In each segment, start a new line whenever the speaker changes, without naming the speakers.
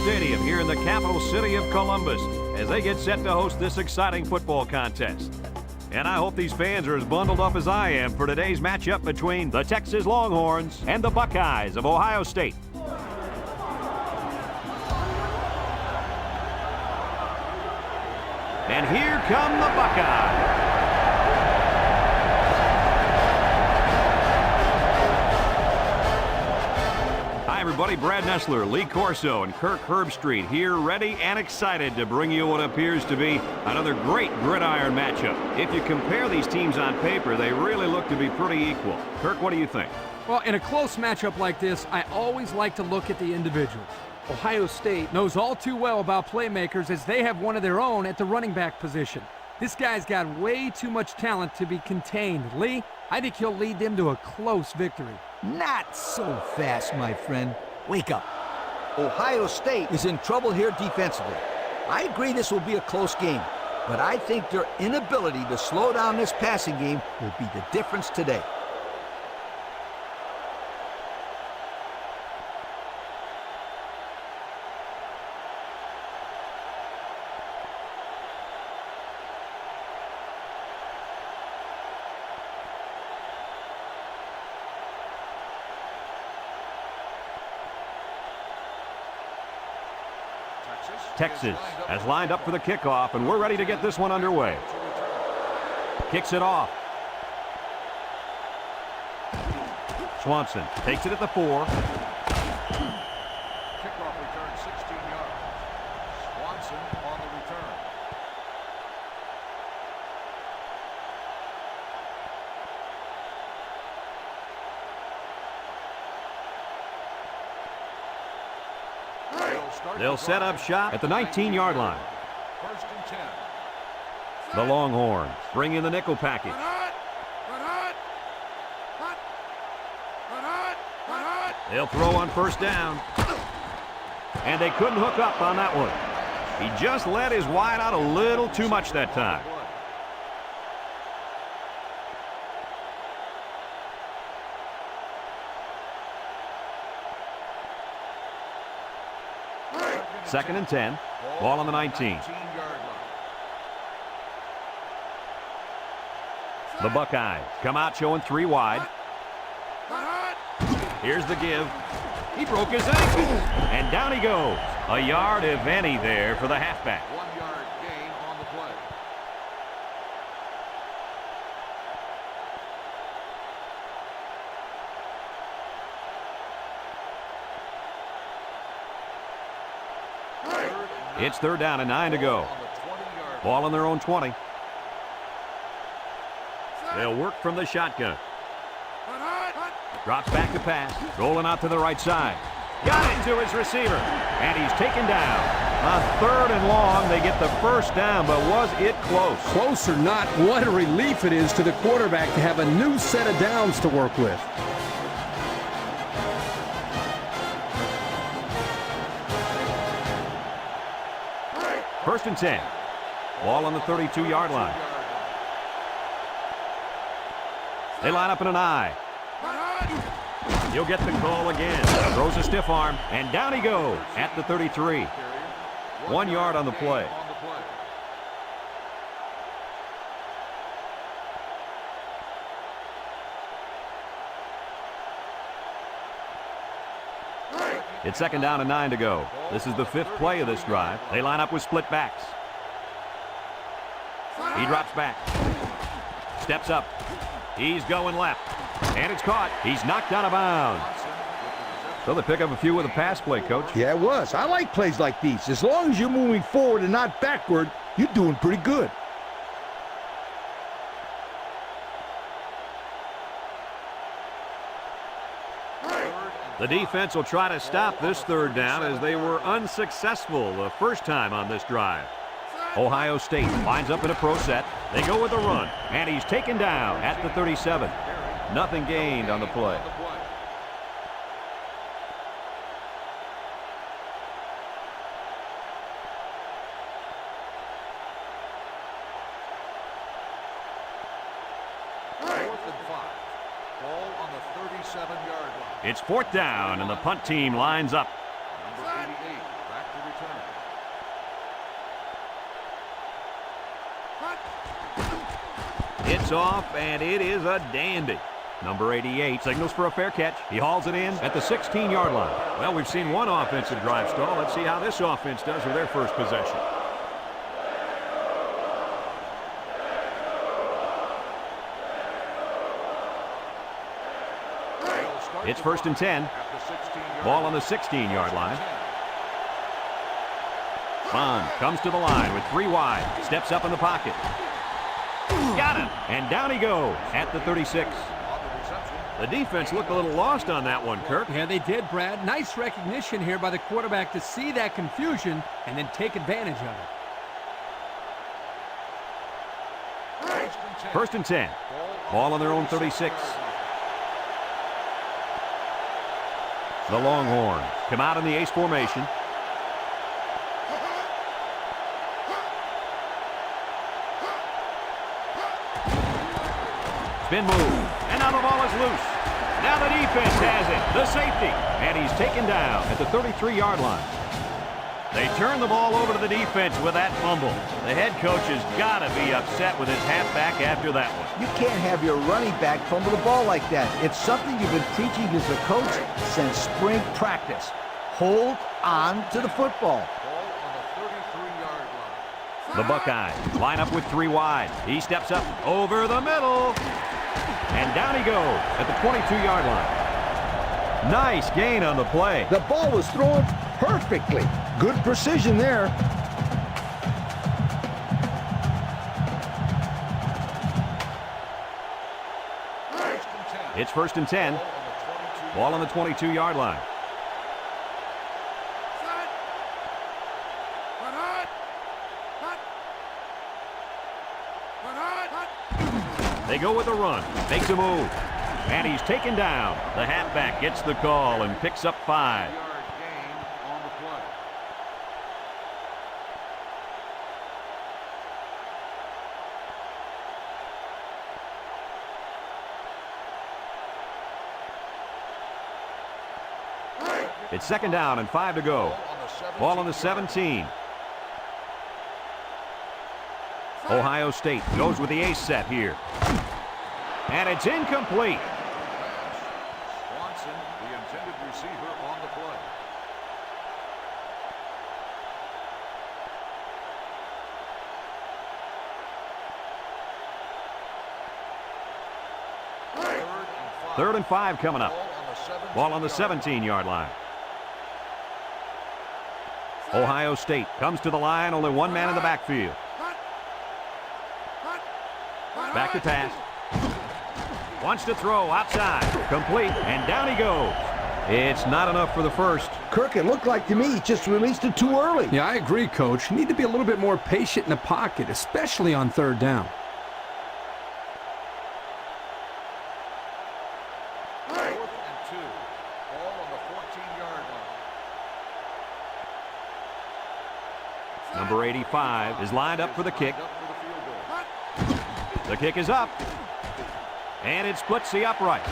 Stadium here in the capital city of Columbus as they get set to host this exciting football contest. And I hope these fans are as bundled up as I am for today's matchup between the Texas Longhorns and the Buckeyes of Ohio State. And here come the Buckeyes. Hi, everybody. Brad Nessler, Lee Corso, and Kirk Herbstreit here, ready and excited to bring you what appears to be another great gridiron matchup. If you compare these teams on paper, they really look to be pretty equal. Kirk, what do you think?
Well, in a close matchup like this, I always like to look at the individuals. Ohio State knows all too well about playmakers as they have one of their own at the running back position. This guy's got way too much talent to be contained. Lee, I think he'll lead them to a close victory.
Not so fast, my friend. Wake up. Ohio State is in trouble here defensively. I agree this will be a close game, but I think their inability to slow down this passing game will be the difference today.
Texas has lined up for the kickoff, and we're ready to get this one underway. Kicks it off. Swanson takes it at the 4.
Kickoff return 16 yards. Swanson on the return.
They'll set up shop at the 19-yard line.
1st and 10.
The Longhorns bring in the nickel package. They'll throw on 1st down. And they couldn't hook up on that one. He just let his wide out a little too much that time. Second and 10. Ball on the 19. The Buckeyes come out showing 3 wide. Here's the give. He broke his ankle. And down he goes. A yard, if any, there for the halfback.
1 yard gain on the play.
It's 3rd down and 9 to go. Ball on their own 20. They'll work from the shotgun. Drops back to pass. Rolling out to the right side. Got it to his receiver. And he's taken down. On 3rd and long, they get the 1st down, but was it close?
Close or not, what a relief it is to the quarterback to have a new set of downs to work with.
First and 10. Ball on the 32-yard line. They line up in an I. He'll get the call again. Throws a stiff arm, and down he goes at the 33. 1 yard on the play. It's 2nd down and 9 to go. This is the 5th play of this drive. They line up with split backs. He drops back. Steps up. He's going left. And it's caught. He's knocked out of bounds. So they pick up a few with a pass play, Coach.
Yeah, it was. I like plays like these. As long as you're moving forward and not backward, you're doing pretty good.
The defense will try to stop this 3rd down as they were unsuccessful the first time on this drive. Ohio State lines up in a pro set. They go with a run, and he's taken down at the 37. Nothing gained on the play. It's 4th down, and the punt team lines up.
Number 88, back to
It's off, and it is a dandy. Number 88 signals for a fair catch. He hauls it in at the 16-yard line. Well, we've seen one offensive drive stall. Let's see how this offense does with their first possession. It's 1st and 10. Ball on the 16-yard line. Bond comes to the line with 3 wide. Steps up in the pocket. Got him. And down he goes at the 36. The defense looked a little lost on that one, Kirk.
Yeah, they did, Brad. Nice recognition here by the quarterback to see that confusion and then take advantage of it.
1st and 10. Ball on their own 36. The Longhorns come out in the ace formation. Spin move. And now the ball is loose. Now the defense has it. The safety. And he's taken down at the 33-yard line. They turn the ball over to the defense with that fumble. The head coach has got to be upset with his halfback after that one.
You can't have your running back fumble the ball like that. It's something you've been preaching as a coach since spring practice. Hold on to the football.
The Buckeyes line up with 3 wide. He steps up over the middle. And down he goes at the 22-yard line. Nice gain on the play.
The ball was thrown perfectly. Good precision there.
It's 1st and 10. Ball on the 22-yard line. They go with a run. Makes a move. And he's taken down. The halfback gets the call and picks up 5. It's 2nd down and 5 to go. Ball on the 17. Ohio State goes with the ace set here. And it's incomplete.
Swanson, the intended receiver, on the play.
Third and 5 coming up. Ball on the 17-yard line. Ohio State comes to the line, only one man in the backfield. Back to pass. Wants to throw outside. Complete, and down he goes. It's not enough for the first.
Kirk, it looked like to me he just released it too early.
Yeah, I agree, Coach. You need to be a little bit more patient in the pocket, especially on 3rd down.
Number 85 is lined up for the kick. The kick is up. And it splits the uprights.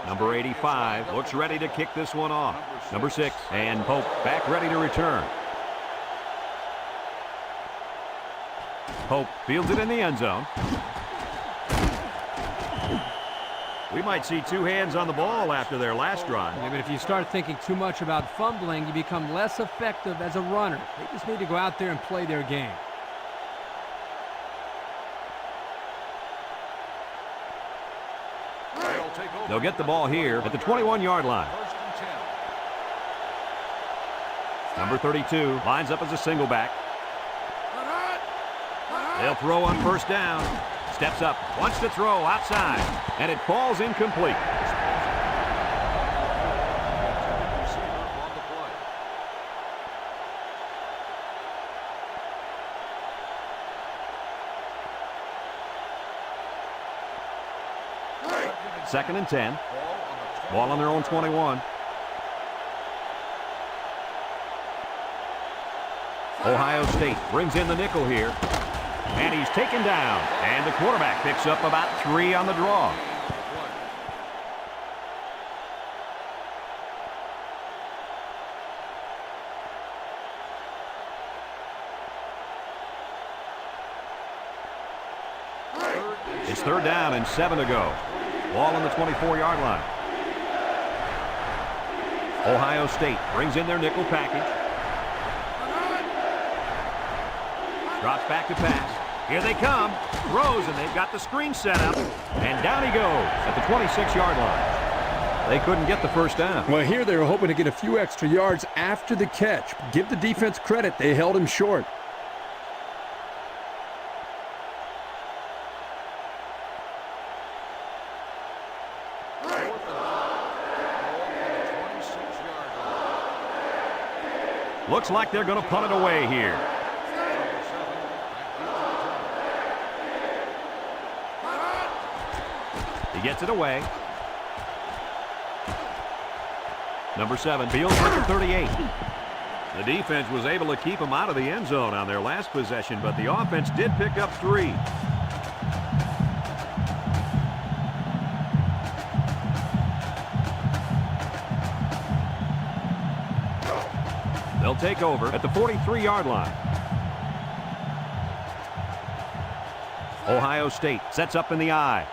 Number 85 looks ready to kick this one off. Number 6, and Pope back ready to return. Pope fields it in the end zone. We might see 2 hands on the ball after their last run.
Yeah, but if you start thinking too much about fumbling, you become less effective as a runner. They just need to go out there and play their game.
They'll get the ball here at the 21-yard line. Number 32 lines up as a single back. They'll throw on 1st down. Steps up, wants to throw outside, and it falls incomplete. 2nd and 10. Ball on their own 21. Ohio State brings in the nickel here. And he's taken down. And the quarterback picks up about 3 on the draw. It's 3rd down and 7 to go. Ball on the 24-yard line. Ohio State brings in their nickel package. Drops back to pass. Here they come. Throws, and they've got the screen set up. And down he goes at the 26-yard line. They couldn't get the first down.
Well, here they were hoping to get a few extra yards after the catch. Give the defense credit. They held him short.
Looks like they're going to punt it away here. He gets it away. Number 7 fields for the 38. The defense was able to keep him out of the end zone on their last possession, but the offense did pick up 3. They'll take over at the 43-yard line. Ohio State sets up in the I.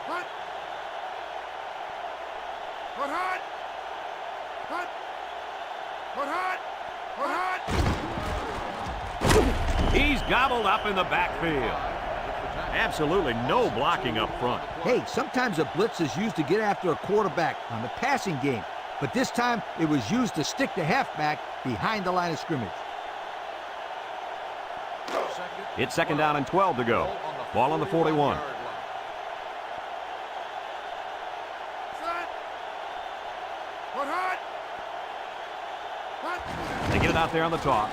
He's gobbled up in the backfield. Absolutely no blocking up front.
Hey, sometimes a blitz is used to get after a quarterback on the passing game, but this time it was used to stick the halfback behind the line of scrimmage.
It's 2nd down and 12 to go. Ball on the 41. They get it out there on the toss.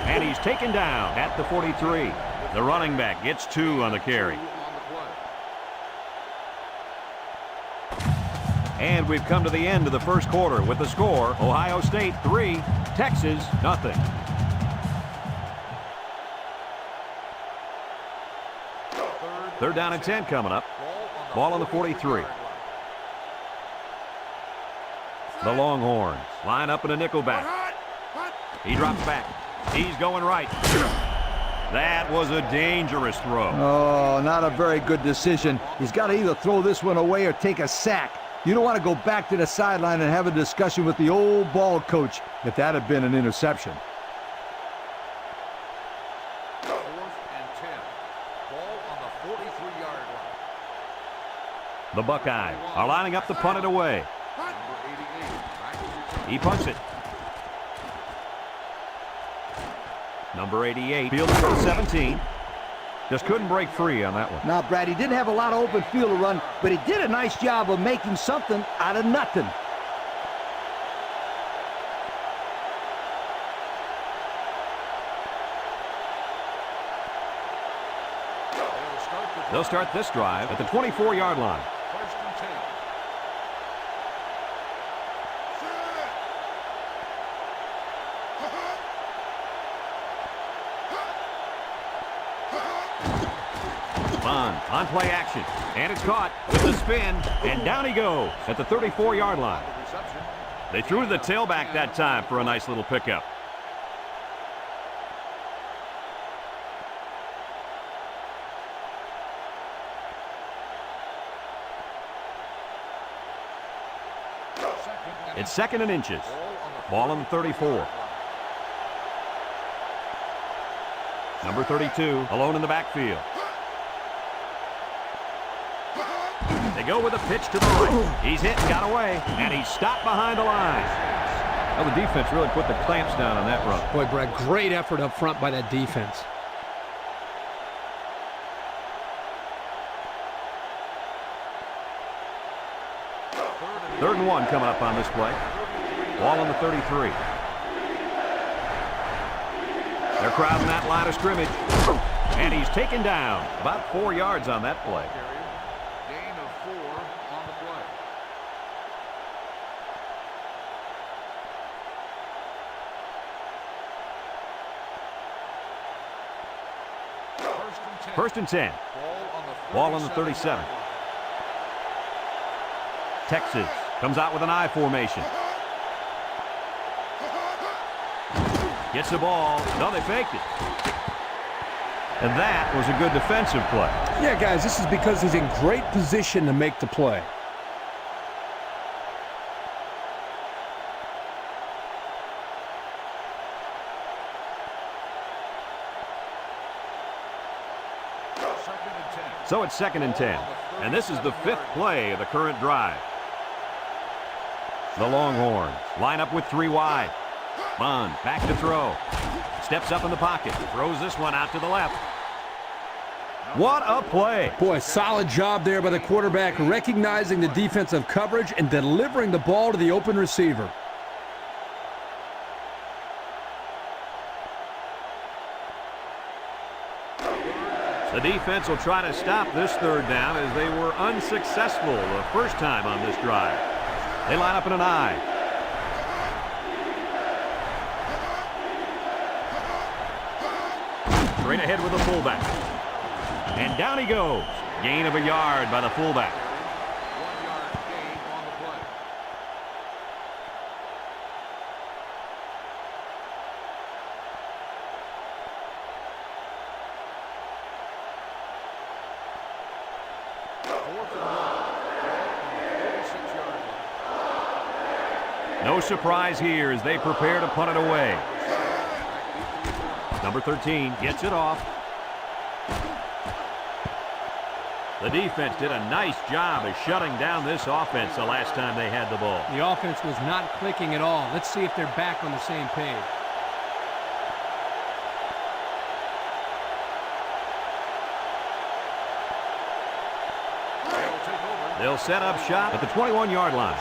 And he's taken down at the 43. The running back gets 2 on the carry. And we've come to the end of the first quarter with the score, Ohio State 3, Texas nothing. Third down and 10 coming up. Ball on the 43. The Longhorns line up in a nickel back. He drops back. He's going right. That was a dangerous throw.
Oh, not a very good decision. He's got to either throw this one away or take a sack. You don't want to go back to the sideline and have a discussion with the old ball coach if that had been an interception.
4th and 10. Ball on the 43-yard line.
The Buckeyes are lining up to punt it away. He punts it. Number 88 fields for the 17. Just couldn't break free on that one.
Now, Brad, he didn't have a lot of open field to run, but he did a nice job of making something out of nothing.
They'll start this drive at the 24-yard line.
1st and 10.
On play action. And it's caught with the spin. And down he goes at the 34-yard line. They threw to the tailback that time for a nice little pickup. It's 2nd and inches. Ball on the 34. Number 32 alone in the backfield. They go with a pitch to the right. He's hit and got away, and he's stopped behind the line. Well, the defense really put the clamps down on that run.
Boy, Brad, great effort up front by that defense.
Third and 1 coming up on this play. Ball on the 33. They're crowding that line of scrimmage. And he's taken down about 4 yards on that play.
Gain of 4
First and 10. Ball on the 37. Texas comes out with an I formation. Gets the ball. No, they faked it. And that was a good defensive play.
Yeah, guys, this is because he's in great position to make the play.
So it's 2nd and 10. And this is the 5th play of the current drive. The Longhorns line up with 3 wide. Bond back to throw. Steps up in the pocket. Throws this one out to the left. What a play.
Boy, solid job there by the quarterback, recognizing the defensive coverage and delivering the ball to the open receiver.
The defense will try to stop this 3rd down as they were unsuccessful the first time on this drive. They line up in an I. Straight ahead with the fullback. And down he goes. Gain of a yard by the fullback.
1-yard gain on the play.
No surprise here as they prepare to punt it away. Number 13 gets it off. The defense did a nice job of shutting down this offense the last time they had the ball.
The offense was not clicking at all. Let's see if they're back on the same page.
They'll set up shop at the 21-yard line.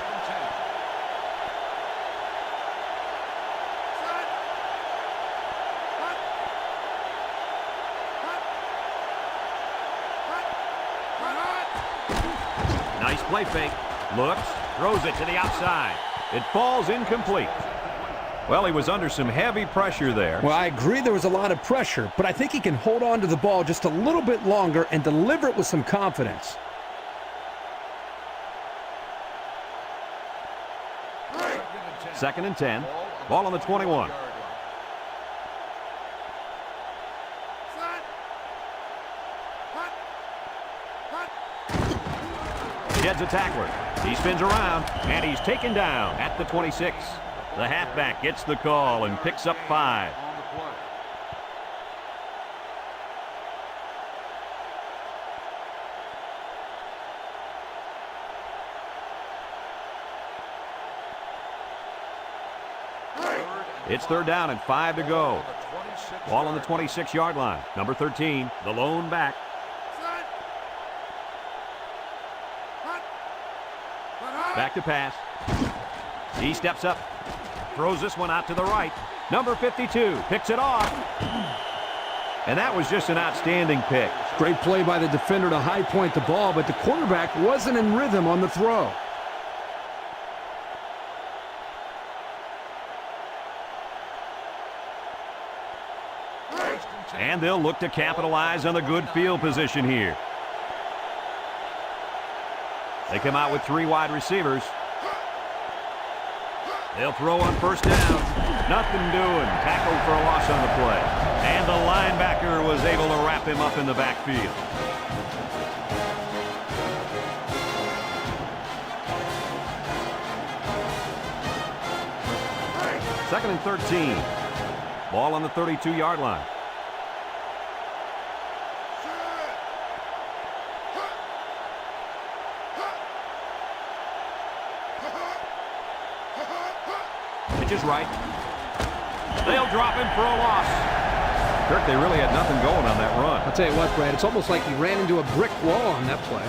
Nice play fake. Looks, throws it to the outside. It falls incomplete. Well, he was under some heavy pressure there.
Well, I agree there was a lot of pressure, but I think he can hold on to the ball just a little bit longer and deliver it with some confidence.
Second and 10. Ball on the 21. Sheds a tackler. He spins around, and he's taken down at the 26. The halfback gets the call and picks up 5.
On the play.
It's 3rd down and 5 to go. Ball on the 26-yard line. Number 13, the lone back. Back to pass. He steps up. Throws this one out to the right. Number 52 picks it off. And that was just an outstanding pick.
Great play by the defender to high point the ball, but the quarterback wasn't in rhythm on the throw.
And they'll look to capitalize on the good field position here. They come out with 3 wide receivers. They'll throw on 1st down. Nothing doing. Tackled for a loss on the play. And the linebacker was able to wrap him up in the backfield. Second and 13. Ball on the 32-yard line. Is right. They'll drop him for a loss. Kirk, they really had nothing going on that run.
I'll tell you what, Brad, it's almost like he ran into a brick wall on that play.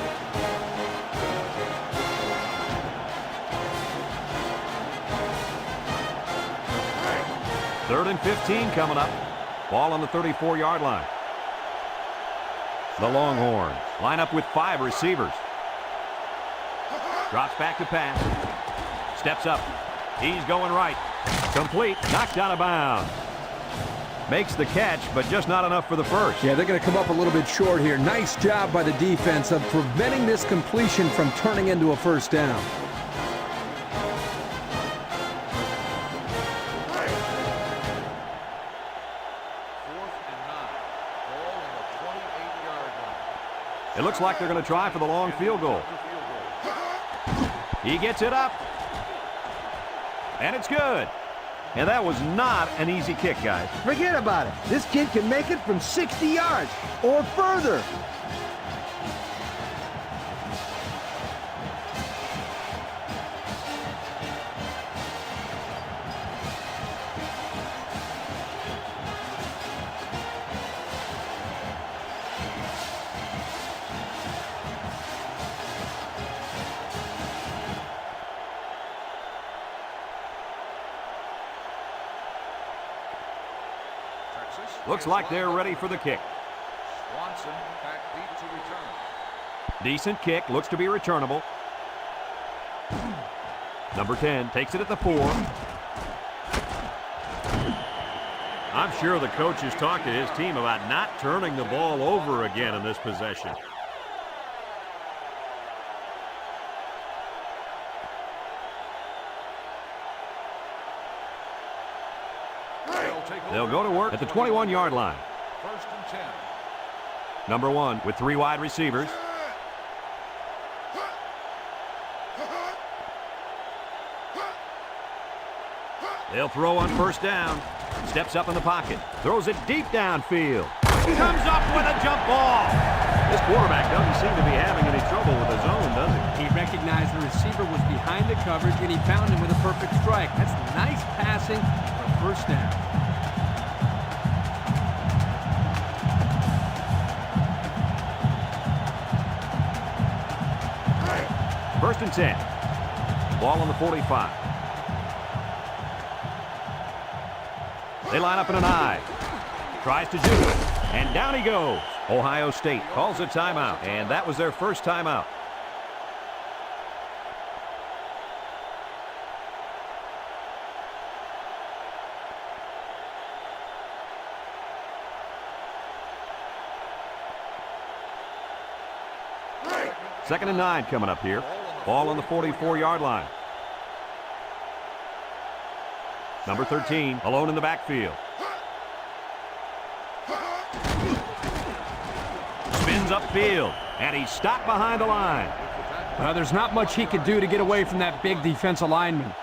Third and 15 coming up. Ball on the 34-yard line. The Longhorns line up with 5 receivers. Drops back to pass. Steps up. He's going right. Complete. Knocked out of bounds. Makes the catch, but just not enough for the first.
Yeah, they're going to come up a little bit short here. Nice job by the defense of preventing this completion from turning into a first down.
It looks like they're going to try for the long field goal. He gets it up. And it's good. And that was not an easy kick, guys.
Forget about it. This kid can make it from 60 yards or further.
Looks like they're ready for the kick.
Swanson back deep to return.
Decent kick. Looks to be returnable. Number 10 takes it at the 4. I'm sure the coach has talked to his team about not turning the ball over again in this possession. They'll go to work at the 21-yard line.
First and 10.
Number 1 with 3 wide receivers. They'll throw on first down. Steps up in the pocket. Throws it deep downfield. Comes up with a jump ball. This quarterback doesn't seem to be having any trouble with his own, does he?
He recognized the receiver was behind the coverage, and he found him with a perfect strike. That's nice passing for a first down.
First and 10. Ball on the 45. They line up in an I. Tries to do it. And down he goes. Ohio State calls a timeout. And that was their first timeout. Second and 9 coming up here. Ball on the 44-yard line. Number 13, alone in the backfield. Spins upfield, and he's stopped behind the line.
Well, there's not much he could do to get away from that big defensive lineman.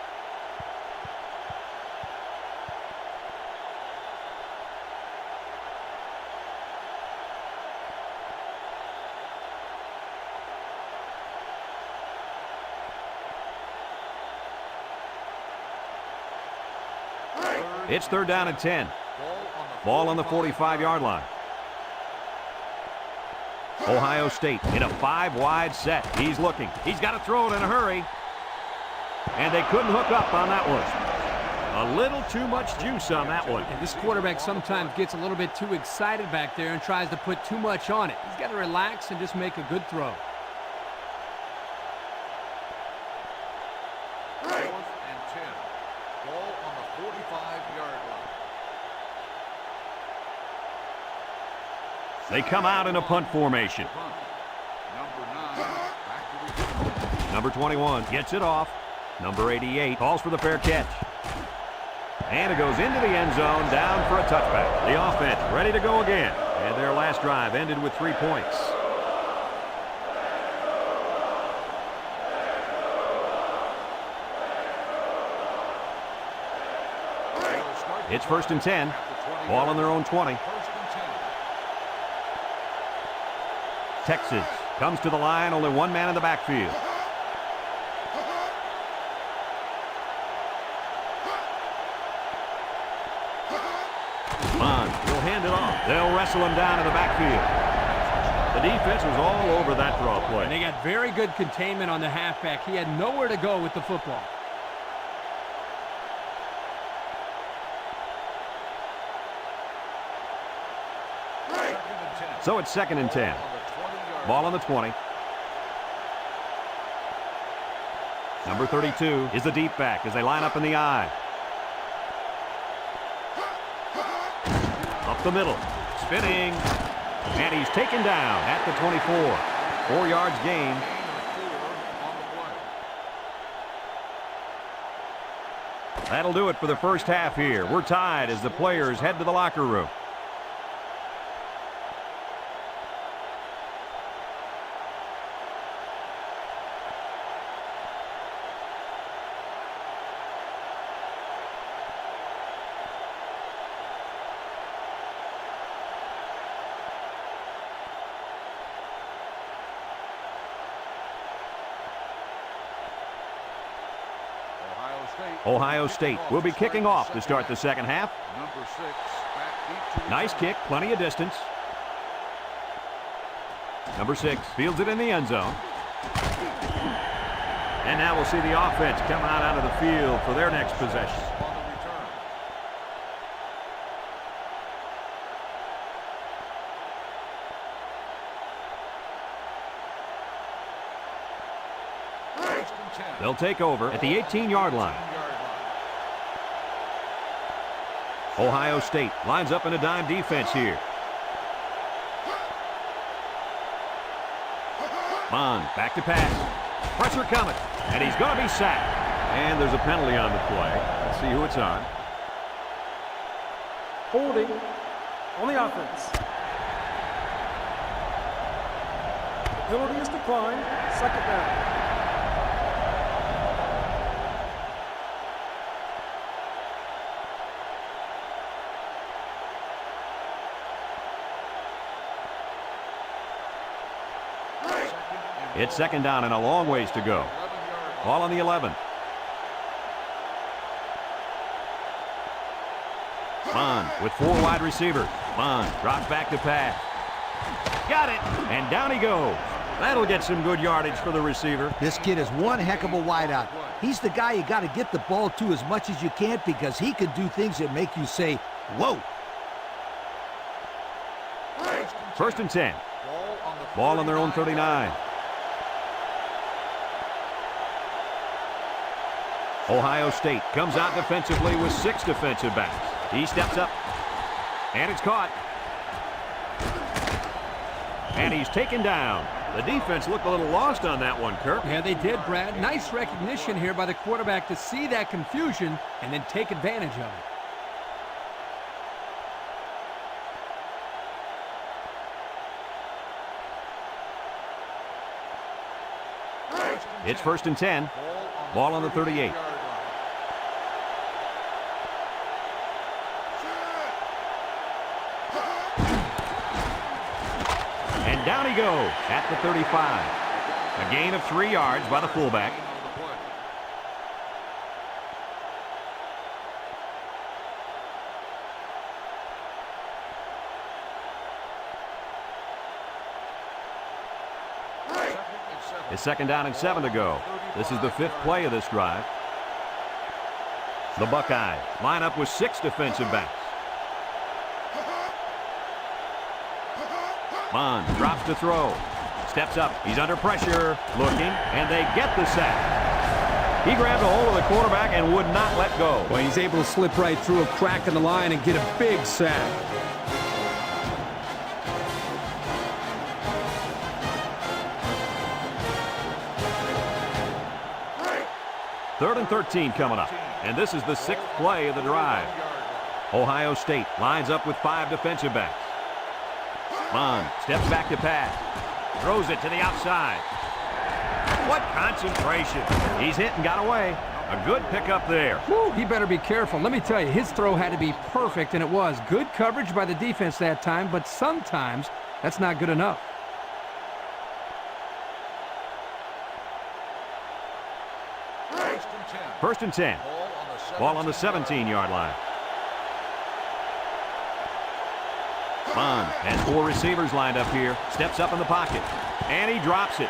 It's third down and 10. Ball on the 45-yard line. Ohio State in a 5-wide set. He's looking. He's got to throw it in a hurry. And they couldn't hook up on that one. A little too much juice on that one.
And this quarterback sometimes gets a little bit too excited back there and tries to put too much on it. He's got to relax and just make a good throw.
They come out in a punt formation. Number 21 gets it off. Number 88 calls for the fair catch. And it goes into the end zone, down for a touchback. The offense ready to go again. And their last drive ended with 3 points. It's first and 10. Ball on their own 20. Texas comes to the line, only one man in the backfield. Bond will hand it off. They'll wrestle him down in the backfield. The defense was all over that draw play.
And they got very good containment on the halfback. He had nowhere to go with the football.
So it's second and 10. Ball on the 20. Number 32 is the deep back as they line up in the I. Up the middle. Spinning. And he's taken down at the 24. 4 yards gain. That'll do it for the first half here. We're tied as the players head to the locker room. Ohio State will be kicking off to start the second half. Nice kick, plenty of distance. Number 6 fields it in the end zone. And now we'll see the offense come out of the field for their next possession. They'll take over at the 18-yard line. Ohio State lines up in a dime defense here. Bond back to pass. Pressure coming. And he's going to be sacked. And there's a penalty on the play. Let's see who it's on.
Holding on the offense. The penalty is declined. Second down.
It's second down and a long ways to go. Ball on the 11. Bond with 4 wide receivers. Bond drops back to pass. Got it. And down he goes. That'll get some good yardage for the receiver.
This kid is one heck of a wideout. He's the guy you got to get the ball to as much as you can because he can do things that make you say, whoa.
First and 10. Ball on their own 39. Ohio State comes out defensively with 6 defensive backs. He steps up. And it's caught. And he's taken down. The defense looked a little lost on that one, Kirk.
Yeah, they did, Brad. Nice recognition here by the quarterback to see that confusion and then take advantage of it.
It's first and 10. Ball on the 38. And down he goes at the 35. A gain of 3 yards by the fullback. It's second down and 7 to go. This is the 5th play of this drive. The Buckeyes line up with 6 defensive backs. Bond drops to throw. Steps up. He's under pressure. Looking. And they get the sack. He grabbed a hold of the quarterback and would not let go.
Well, he's able to slip right through a crack in the line and get a big sack.
Third and 13 coming up. And this is the 6th play of the drive. Ohio State lines up with 5 defensive backs. Bond steps back to pass. Throws it to the outside. What concentration. He's hit and got away. A good pickup there.
Whew, he better be careful. Let me tell you, his throw had to be perfect, and it was. Good coverage by the defense that time, but sometimes that's not good enough.
First and 10. Ball on the 17-yard line. Bond has 4 receivers lined up here. Steps up in the pocket. And he drops it.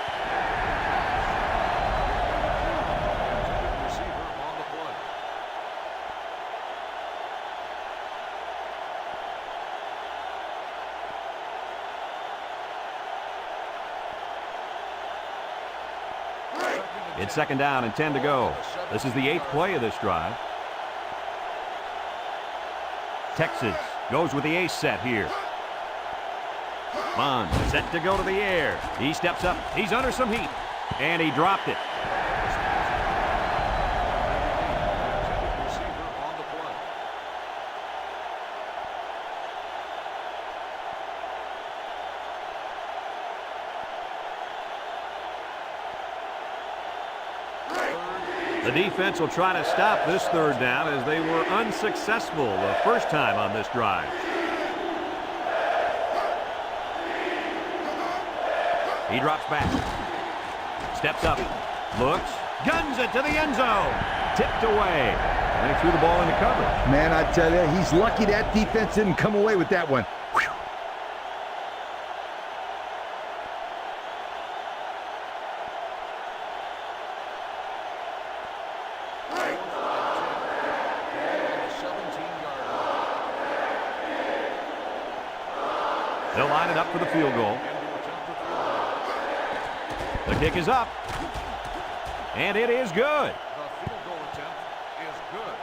It's second down and 10 to go. This is the 8th play of this drive. Texas goes with the ace set here. Bond set to go to the air. He steps up. He's under some heat. And he dropped it. The defense will try to stop this third down as they were unsuccessful the first time on this drive. He drops back. Steps up. Looks. Guns it to the end zone. Tipped away. And he threw the ball into coverage.
Man, I tell you, he's lucky that defense didn't come away with that one.
They'll line it up for the field goal. The kick is up. And it is good.
The field goal attempt is good.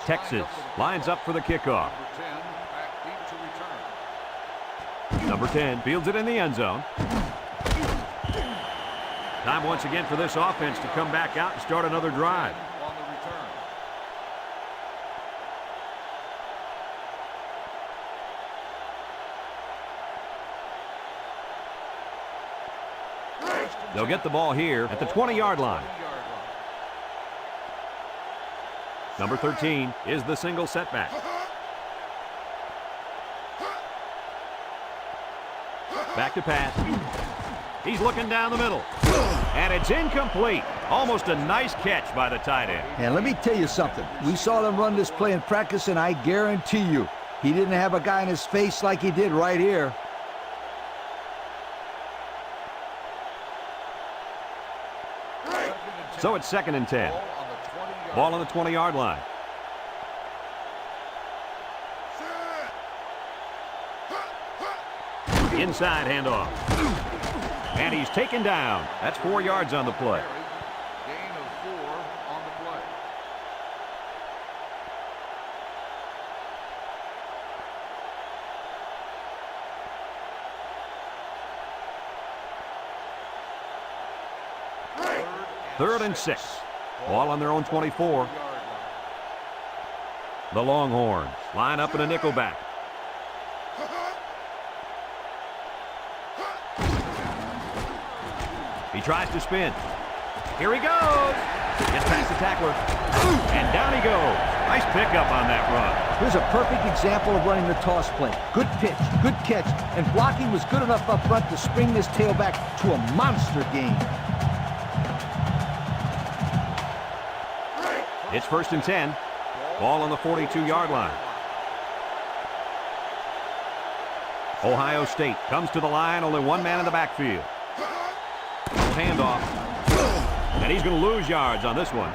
Texas lines up for the kickoff. Number 10 fields it in the end zone. Time once again for this offense to come back out and start another drive. They'll get the ball here at the 20-yard line. Number 13 is the single setback. Back to pass. He's looking down the middle. And it's incomplete. Almost a nice catch by the tight end.
And let me tell you something. We saw them run this play in practice, and I guarantee you, he didn't have a guy in his face like he did right here.
So it's 2nd and 10. Ball on the 20-yard line. Inside handoff. And he's taken down. That's 4 yards on the play.
Gain of 4 on the play.
Third and 6. Ball on their own 24. The Longhorns line up in a nickelback. He tries to spin. Here he goes. Gets past the tackler. And down he goes. Nice pickup on that run.
Here's a perfect example of running the toss play. Good pitch, good catch, and blocking was good enough up front to spring this tailback to a monster gain.
It's 1st and 10. Ball on the 42-yard line. Ohio State comes to the line. Only one man in the backfield. Handoff. And he's going to lose yards on this one.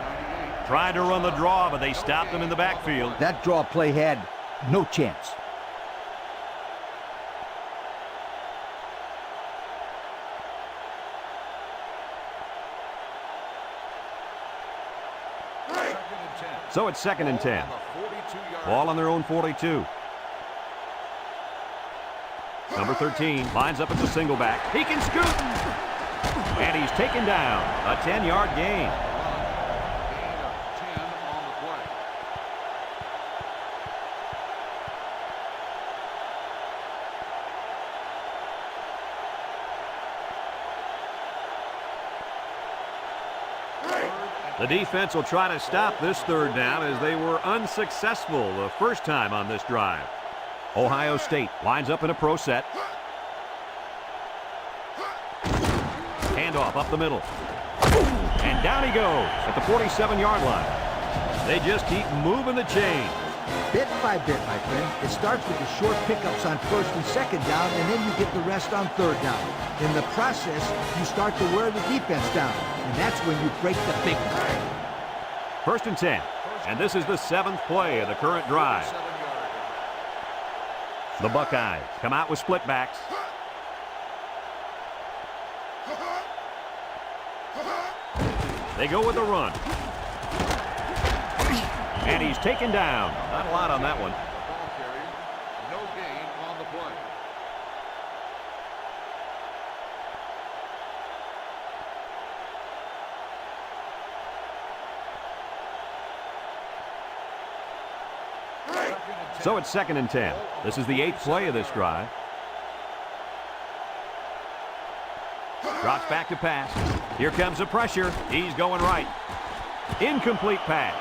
Tried to run the draw, but they stopped him in the backfield.
That draw play had no chance.
So it's 2nd and 10. Ball on their own 42. Number 13 lines up as a single back. He can scoot. And he's taken down. A 10-yard gain.
Gain of 10 on the play.
The defense will try to stop this third down as they were unsuccessful the first time on this drive. Ohio State lines up in a pro set. Handoff up the middle. And down he goes at the 47-yard line. They just keep moving the chains.
Bit by bit, my friend. It starts with the short pickups on first and second down, and then you get the rest on third down. In the process, you start to wear the defense down, and that's when you break the big one.
1st and 10. And this is the 7th play of the current drive. The Buckeyes come out with split backs. They go with the run. And he's taken down. Not a lot on that one.
Ball carrier, no gain on the play.
So it's 2nd and 10. This is the 8th play of this drive. Drops back to pass. Here comes the pressure. He's going right. Incomplete pass.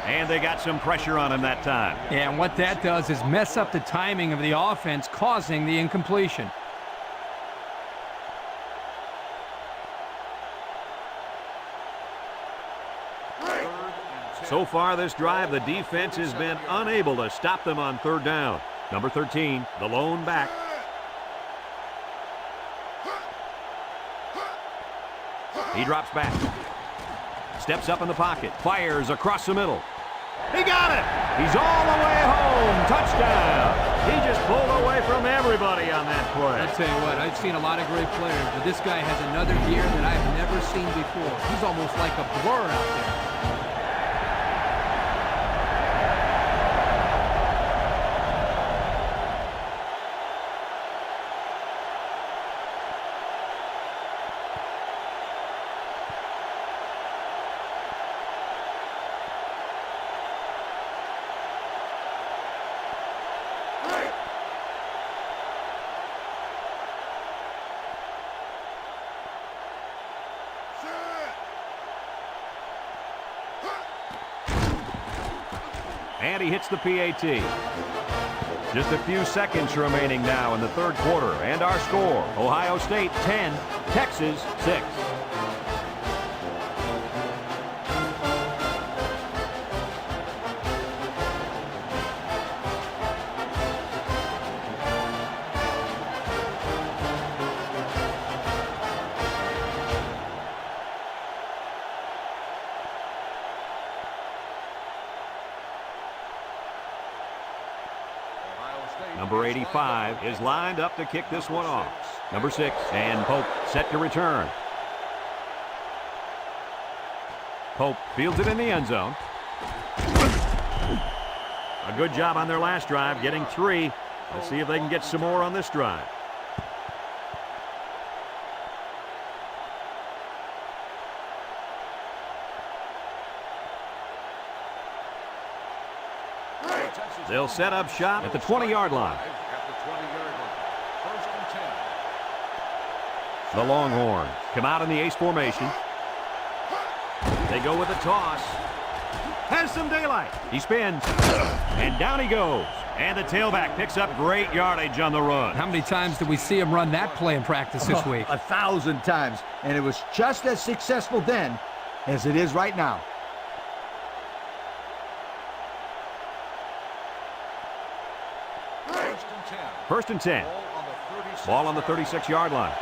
And they got some pressure on him that time.
Yeah, and what that does is mess up the timing of the offense, causing the incompletion.
So far this drive, the defense has been unable to stop them on 3rd down. Number 13, the lone back. He drops back. Steps up in the pocket. Fires across the middle. He got it! He's all the way home. Touchdown! He just pulled away from everybody on that play.
I'll tell you what, I've seen a lot of great players, but this guy has another gear that I've never seen before. He's almost like a blur out there.
And he hits the PAT. Just a few seconds remaining now in the 3rd quarter. And our score, Ohio State 10, Texas 6. Number 85 is lined up to kick this one off. Number 6, and Pope set to return. Pope fields it in the end zone. A good job on their last drive, getting 3. Let's see if they can get some more on this drive. They'll set up shop at the 20-yard line. The Longhorns come out in the ace formation. They go with a toss. Has some daylight. He spins. And down he goes. And the tailback picks up great yardage on the run.
How many times did we see him run that play in practice this week?
1,000 times. And it was just as successful then as it is right now.
First and 10. Ball on the 36-yard line.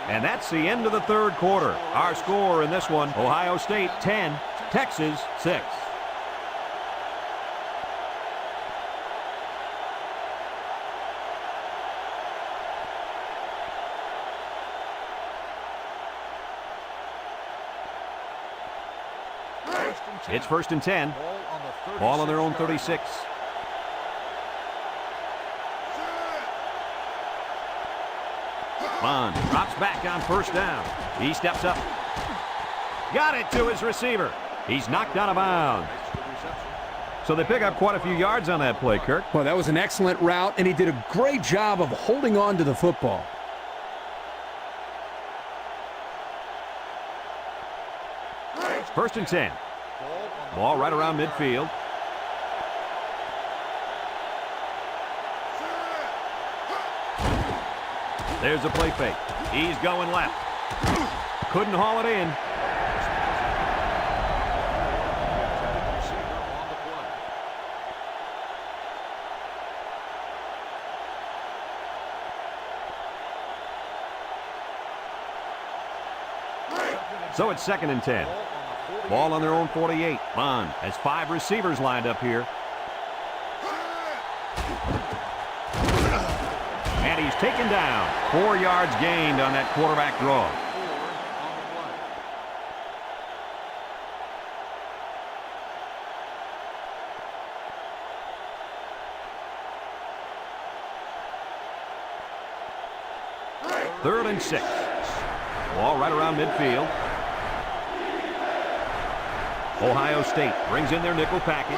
And that's the end of the 3rd quarter. Our score in this one, Ohio State 10, Texas 6. It's 1st and 10. Ball on their own 36. Bond drops back on 1st down. He steps up. Got it to his receiver. He's knocked out of bounds. So they pick up quite a few yards on that play, Kirk.
Well, that was an excellent route, and he did a great job of holding on to the football.
First and 10. Ball right around midfield. There's a play fake. He's going left. Couldn't haul it in.
Receiver on the play.
So it's 2nd and 10. Ball on their own 48. Bond has 5 receivers lined up here. And he's taken down. 4 yards gained on that quarterback draw.
4 on the play.
Third and 6. Ball right around midfield. Ohio State brings in their nickel package.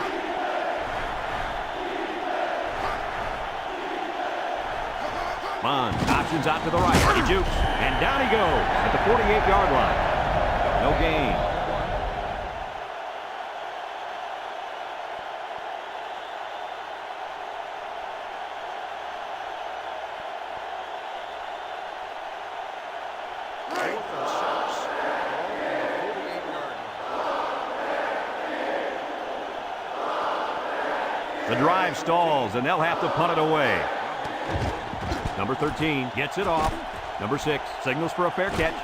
Bond options out to the right. He jukes. And down he goes at the 48-yard line. No gain. The drive stalls, and they'll have to punt it away. Number 13 gets it off. Number 6 signals for a fair catch.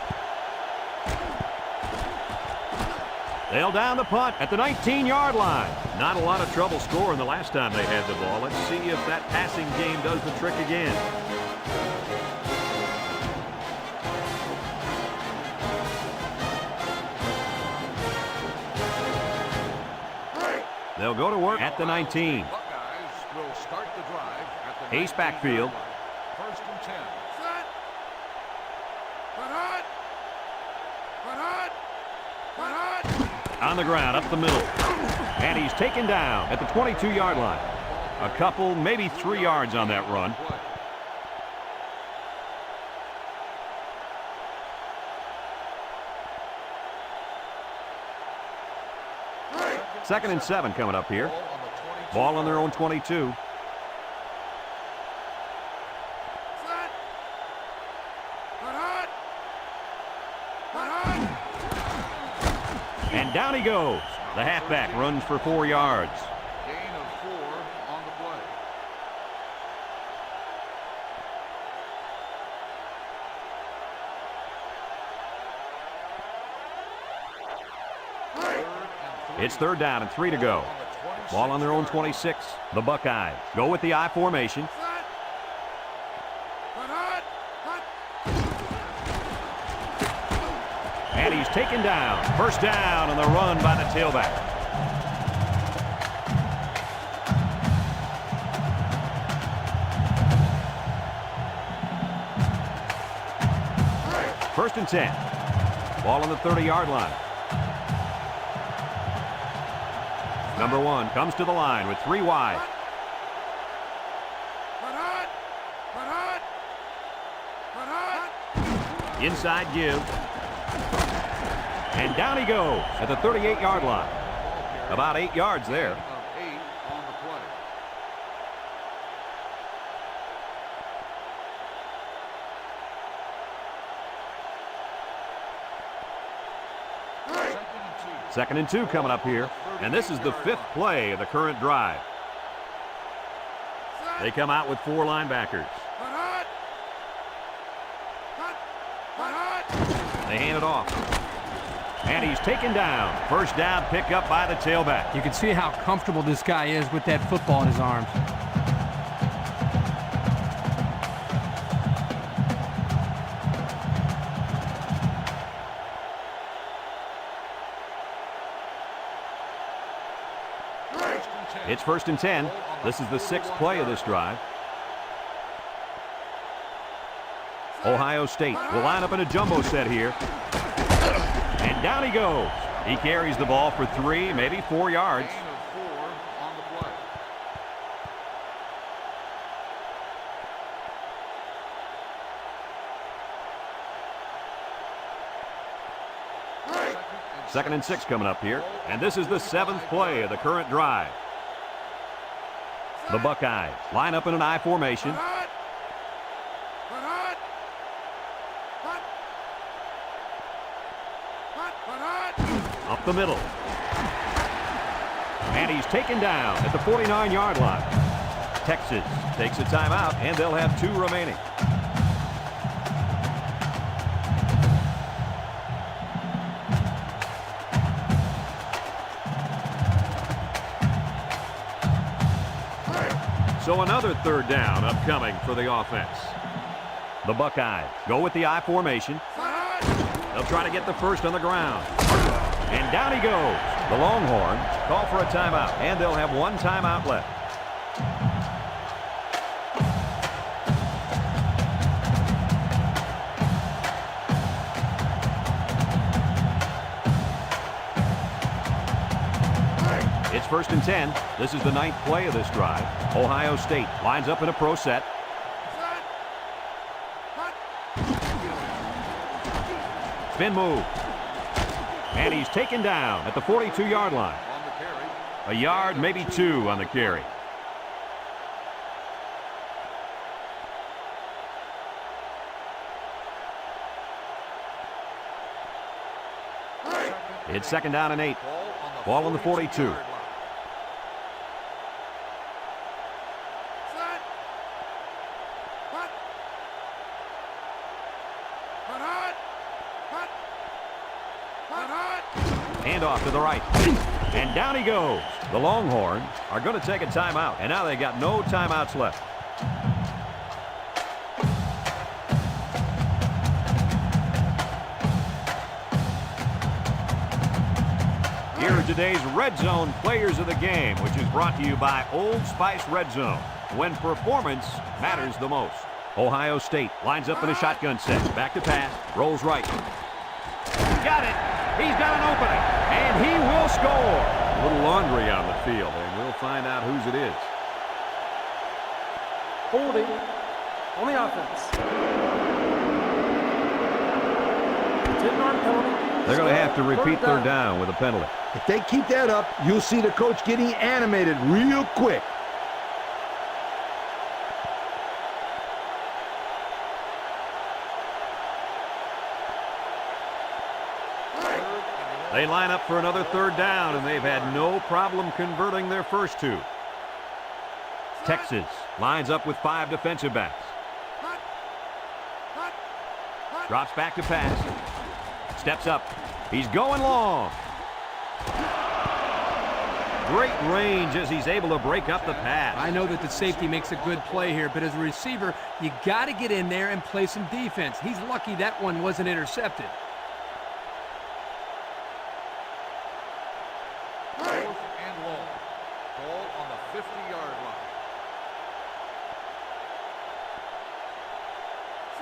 They'll down the punt at the 19-yard line. Not a lot of trouble scoring the last time they had the ball. Let's see if that passing game does the trick again. They'll go to work at the 19.
Buckeyes will start the drive at the
Ace backfield.
1st and 10.
On the ground, up the middle. And he's taken down at the 22-yard line. A couple, maybe 3 yards on that run. Second and 7 coming up here. Ball on their own 22. And down he goes. The halfback runs for 4 yards.
Gain of 4 on the play.
It's 3rd down and 3 to go. Ball on their own 26. The Buckeyes go with the I formation. And he's taken down. First down on the run by the tailback. First and 10. Ball on the 30-yard line. Number 1 comes to the line with 3 wide. Inside give. And down he goes at the 38-yard line. About 8 yards there.
Of 8 on the play.
Second and 2 coming up here. And this is the 5th play of the current drive. They come out with 4 linebackers. They hand it off. And he's taken down. First down pickup by the tailback.
You can see how comfortable this guy is with that football in his arms.
It's 1st and 10. This is the 6th play of this drive. Ohio State will line up in a jumbo set here. And down he goes. He carries the ball for 3, maybe 4 yards.
Gain of 4 on the play.
Second and 6 coming up here. And this is the 7th play of the current drive. The Buckeyes line up in an I formation. the middle. And he's taken down at the 49-yard line. Texas takes a timeout, and they'll have 2 remaining. So another 3rd down upcoming for the offense. The Buckeyes go with the I formation. They'll try to get the first on the ground. And down he goes. The Longhorns call for a timeout, and they'll have 1 timeout left. It's 1st and 10. This is the 9th play of this drive. Ohio State lines up in a pro set. Spin move. And he's taken down at the 42-yard line.
On the carry.
A yard, maybe 2 on the carry. It's 2nd down and 8. Ball on the 42. Hand off to the right. And down he goes. The Longhorns are going to take a timeout. And now they got no timeouts left. Here are today's Red Zone Players of the Game, which is brought to you by Old Spice Red Zone, when performance matters the most. Ohio State lines up in a shotgun set. Back to pass. Rolls right. Got it. He's got an opening. And he will score. A little laundry on the field, and we'll find out whose it is.
Holding on the offense. 10-yard penalty.
They're going to have to repeat 3rd down with a penalty.
If they keep that up, you'll see the coach getting animated real quick.
They line up for another 3rd down, and they've had no problem converting their first 2. Texas lines up with 5 defensive backs. Drops back to pass. Steps up. He's going long. Great range as he's able to break up the pass.
I know that the safety makes a good play here, but as a receiver, you got to get in there and play some defense. He's lucky that one wasn't intercepted.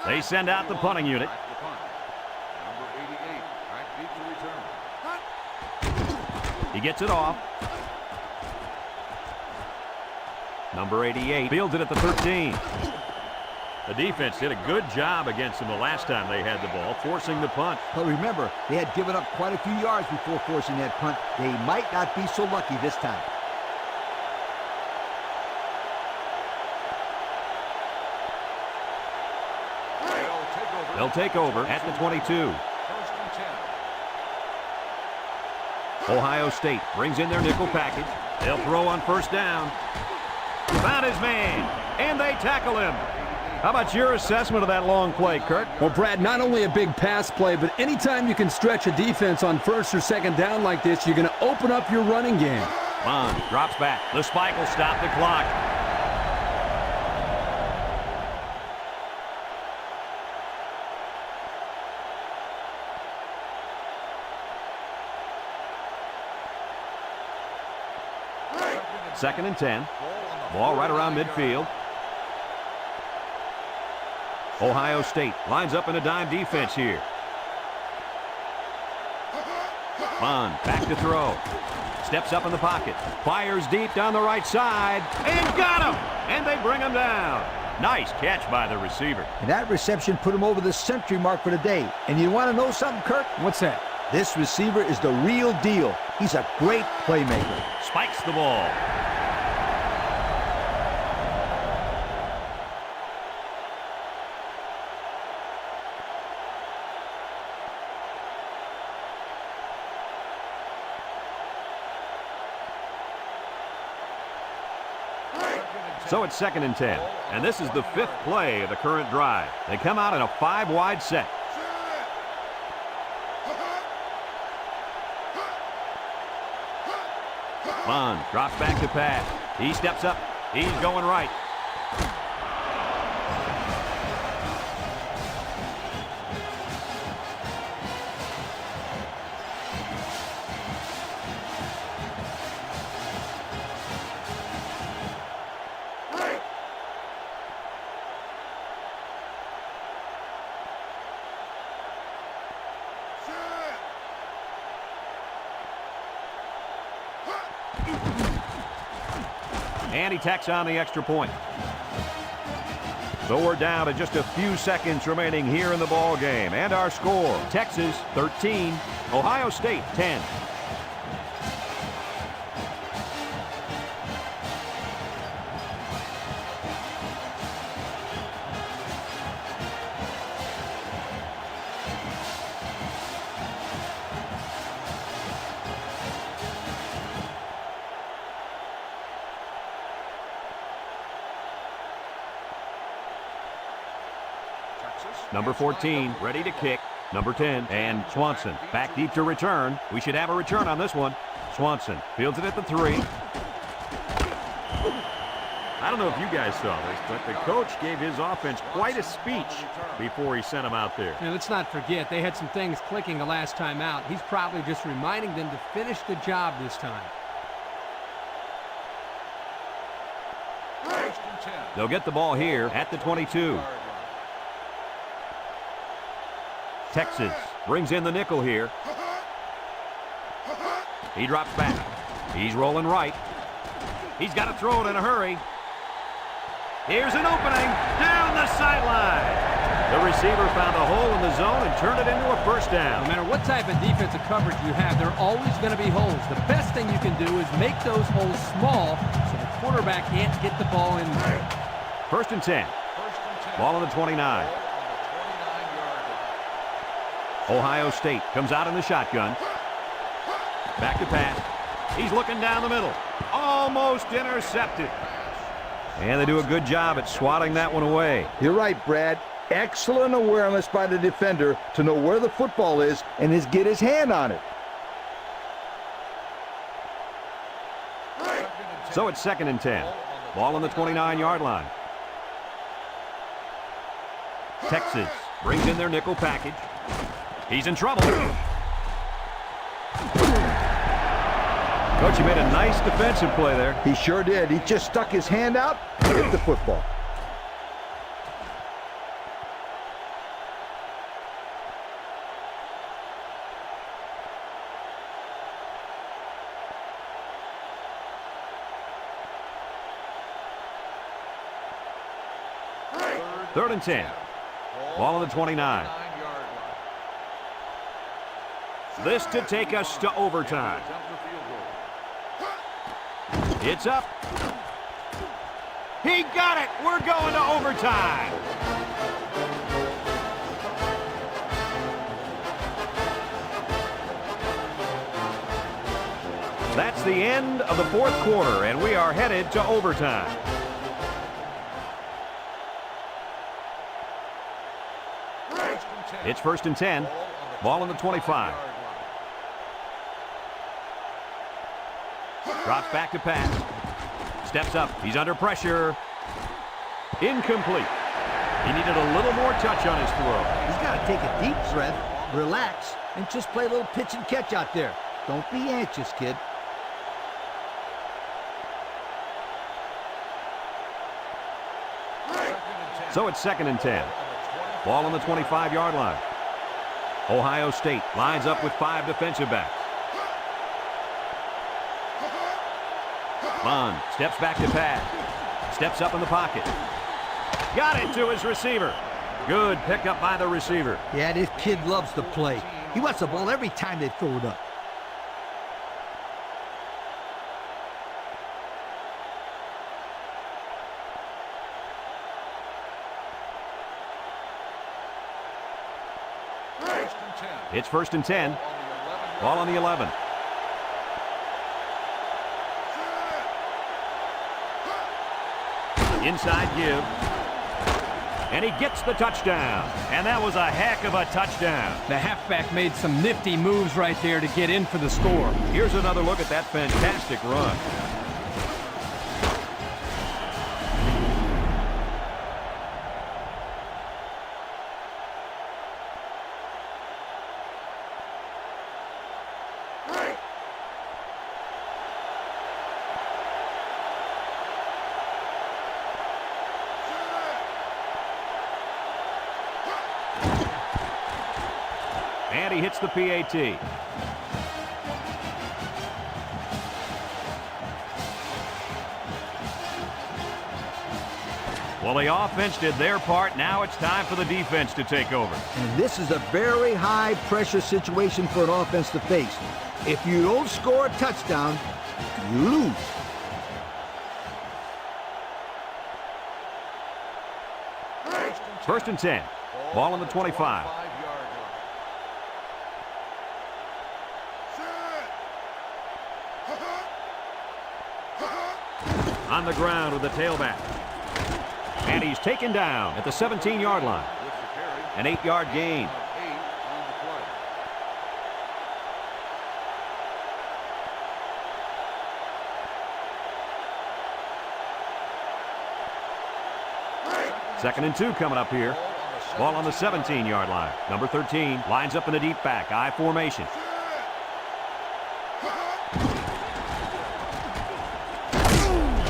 They send out the punting unit.
Number 88, back deep to return.
He gets it off. Number 88 fields it at the 13. The defense did a good job against them the last time they had the ball, forcing the punt.
But remember, they had given up quite a few yards before forcing that punt. They might not be so lucky this time.
They'll take over at the 22.
1st and 10.
Ohio State brings in their nickel package. They'll throw on 1st down. Found his man, and they tackle him. How about your assessment of that long play, Kurt?
Well, Brad, not only a big pass play, but anytime you can stretch a defense on 1st or 2nd down like this, you're going to open up your running game.
Bond drops back. The spike will stop the clock. Second and 10. Ball right around midfield. Ohio State lines up in a dime defense here. Bond back to throw. Steps up in the pocket. Fires deep down the right side. And got him! And they bring him down. Nice catch by the receiver.
And that reception put him over the century mark for the day. And you want to know something, Kirk?
What's that?
This receiver is the real deal. He's a great playmaker.
Spikes the ball. So it's 2nd and 10. And this is the 5th play of the current drive. They come out in a 5-wide set. Bond drops back to pass. He steps up. He's going right. And he tacks on the extra point. So we're down to just a few seconds remaining here in the ball game. And our score, Texas 13, Ohio State 10. Number 14, ready to kick. Number 10, and Swanson back deep to return. We should have a return on this one. Swanson fields it at the 3.
I don't know if you guys saw this, but the coach gave his offense quite a speech before he sent them out there.
And let's not forget, they had some things clicking the last time out. He's probably just reminding them to finish the job this time.
They'll get the ball here at the 22. Texas brings in the nickel here. He drops back. He's rolling right. He's got to throw it in a hurry. Here's an opening down the sideline. The receiver found a hole in the zone and turned it into a first down.
No matter what type of defensive coverage you have, there are always going to be holes. The best thing you can do is make those holes small so the quarterback can't get the ball in there.
1st and 10. Ball on the 29. Ohio State comes out in the shotgun. Back to pass. He's looking down the middle. Almost intercepted. And they do a good job at swatting that one away.
You're right, Brad. Excellent awareness by the defender to know where the football is and get his hand on it.
So it's 2nd and 10. Ball on the 29-yard line. Texas brings in their nickel package. He's in trouble. Coach, he made a nice defensive play there.
He sure did. He just stuck his hand out and hit the football.
Third and 10. Ball on the 29. This to take us to overtime. It's up. He got it. We're going to overtime. That's the end of the 4th quarter, and we are headed to overtime. It's 1st and 10. Ball on the 25. Drops back to pass. Steps up. He's under pressure. Incomplete. He needed a little more touch on his throw.
He's got to take a deep breath, relax, and just play a little pitch and catch out there. Don't be anxious, kid.
So it's 2nd and 10. Ball on the 25-yard line. Ohio State lines up with 5 defensive backs. Bond steps back to pass. Steps up in the pocket. Got it to his receiver. Good pickup by the receiver.
Yeah, this kid loves to play. He wants the ball every time they throw it up.
It's 1st and 10. Ball on the 11. Inside give. And he gets the touchdown. And that was a heck of a touchdown.
The halfback made some nifty moves right there to get in for the score.
Here's another look at that fantastic run. And he hits the PAT. Well, the offense did their part. Now it's time for the defense to take over.
And this is a very high-pressure situation for an offense to face. If you don't score a touchdown, you lose.
First and 10. Ball on the 25. On the ground with the tailback. And he's taken down at the 17-yard line. An 8-yard gain. Second and 2 coming up here. Ball on the 17-yard line. Number 13 lines up in the deep back. I formation.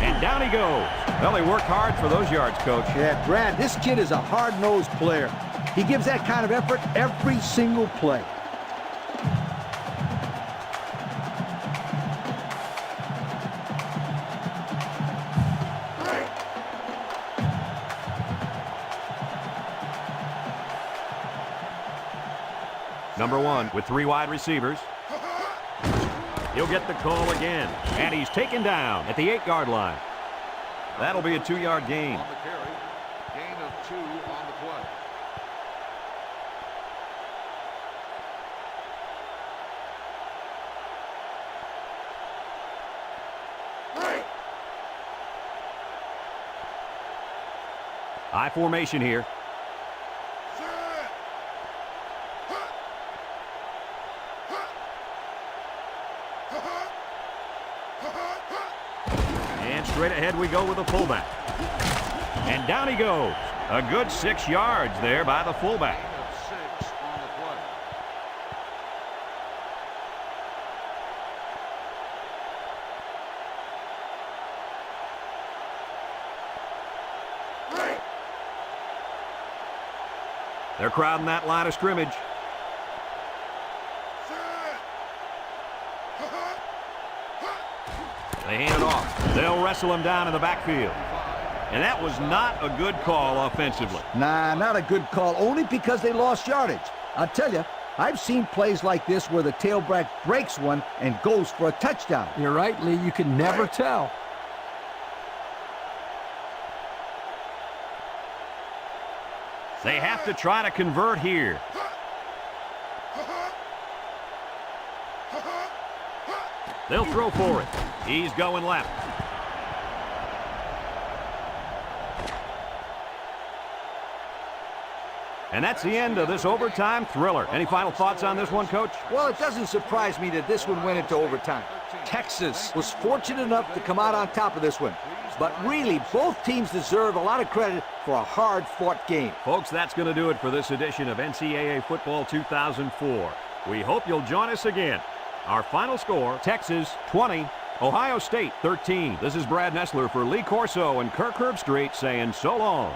And down he goes. Well, he worked hard for those yards, Coach.
Yeah, Brad, this kid is a hard-nosed player. He gives that kind of effort every single play.
Number 1 with 3 wide receivers. He'll get the call again. And he's taken down at the 8-yard line. That'll be a 2-yard gain.
On the carry, gain of 2 on the play.
I formation here. And straight ahead we go with the fullback. And down he goes. A good 6 yards there by the fullback.
Gain of 6 on the play.
They're crowding that line of scrimmage. They hand it off. They'll wrestle him down in the backfield. And that was not a good call offensively.
Nah, not a good call, only because they lost yardage. I'll tell you, I've seen plays like this where the tailback breaks one and goes for a touchdown.
You're right, Lee. You can never tell.
They have to try to convert here. They'll throw for it. He's going left. And that's the end of this overtime thriller. Any final thoughts on this one, Coach?
Well, it doesn't surprise me that this one went into overtime. Texas was fortunate enough to come out on top of this one. But really, both teams deserve a lot of credit for a hard-fought game.
Folks, that's going to do it for this edition of NCAA Football 2004. We hope you'll join us again. Our final score, Texas 20, Ohio State 13. This is Brad Nessler for Lee Corso and Kirk Herbstreit saying so long.